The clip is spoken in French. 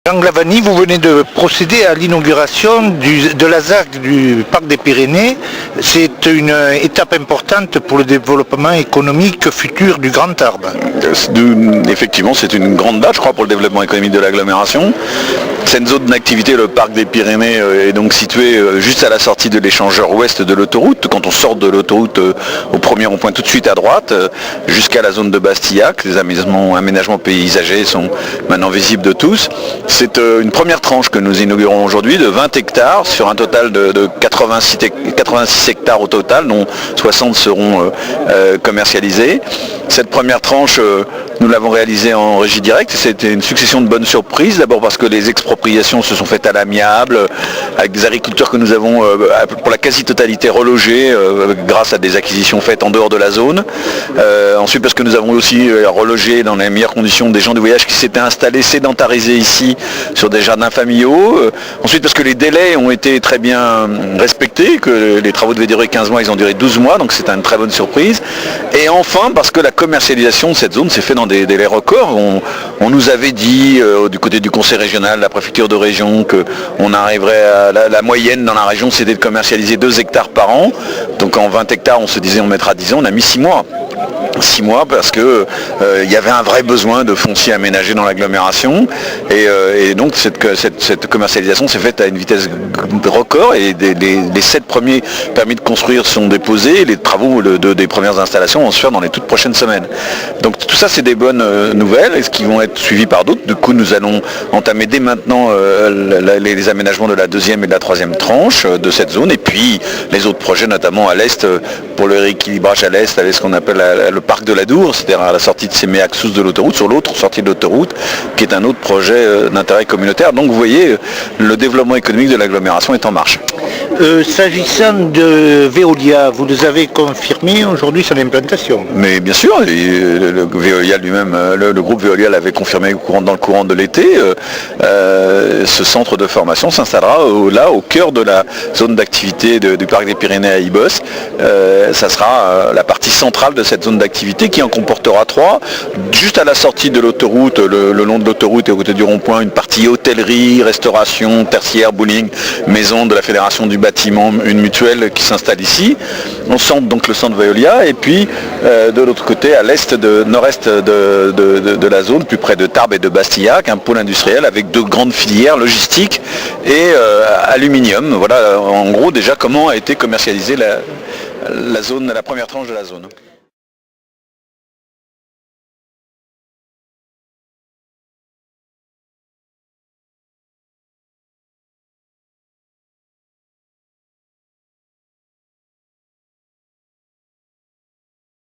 Jean Glavany, vous venez de procéder à l'inauguration de la ZAC du Parc des Pyrénées. C'est une étape importante pour le développement économique futur du Grand Tarbes. Effectivement, c'est une grande date, je crois, pour le développement économique de l'agglomération. Cette zone d'activité, le Parc des Pyrénées, est donc situé juste à la sortie de l'échangeur ouest de l'autoroute. Quand on sort de l'autoroute au premier rond-point tout de suite à droite, jusqu'à la zone de Bastillac, les aménagements paysagers sont maintenant visibles de tous. C'est une première tranche que nous inaugurons aujourd'hui de 20 hectares sur un total de 86 hectares au total, dont 60 seront commercialisés. Cette première tranche, nous l'avons réalisée en régie directe. C'était une succession de bonnes surprises. D'abord parce que les expropriations se sont faites à l'amiable, avec des agriculteurs que nous avons pour la quasi-totalité relogés grâce à des acquisitions faites en dehors de la zone. Ensuite parce que nous avons aussi relogé dans les meilleures conditions des gens du voyage qui s'étaient installés, sédentarisés ici sur des jardins familiaux. Ensuite parce que les délais ont été très bien respectés, que les travaux devaient durer 15 mois, ils ont duré 12 mois, donc c'est une très bonne surprise. Et enfin parce que la commercialisation de cette zone s'est faite dans des délais records. On nous avait dit du côté du conseil régional, la préfecture de région, qu'on arriverait à la moyenne dans la région, c'était de commercialiser 2 hectares par an. Donc en 20 hectares, on se disait on mettra 10 ans, on a mis 6 mois. 6 mois parce que il y avait un vrai besoin de foncier aménagé dans l'agglomération et donc cette commercialisation s'est faite à une vitesse record et les 7 premiers permis de construire sont déposés et les travaux des premières installations vont se faire dans les toutes prochaines semaines. Donc tout ça c'est des bonnes nouvelles et ce qui vont être suivis par d'autres. Du coup nous allons entamer dès maintenant les aménagements de la deuxième et de la troisième tranche de cette zone et puis les autres projets notamment à l'est pour le rééquilibrage à l'est avec ce qu'on appelle le parc de la Dour, c'est-à-dire à la sortie de Séméac-Sous de l'autoroute, sur l'autre sortie de l'autoroute, qui est un autre projet d'intérêt communautaire. Donc vous voyez, le développement économique de l'agglomération est en marche. S'agissant de Veolia, vous nous avez confirmé aujourd'hui son implantation. Mais bien sûr, le Veolia lui-même, le groupe Veolia l'avait confirmé dans le courant de l'été. Ce centre de formation s'installera là au cœur de la zone d'activité du Parc des Pyrénées à Ibos. Ça sera la partie centrale de cette zone d'activité qui en comportera 3. Juste à la sortie de l'autoroute, le long de l'autoroute et aux côtés du rond-point, une partie hôtellerie, restauration, tertiaire, bowling, maison de la Fédération du bâtiment, une mutuelle qui s'installe ici. On centre donc le centre Veolia et puis de l'autre côté, à l'est, nord-est de la zone, plus près de Tarbes et de Bastillac, un pôle industriel avec 2 grandes filières logistiques et aluminium. Voilà en gros déjà comment a été commercialisée la première tranche de la zone.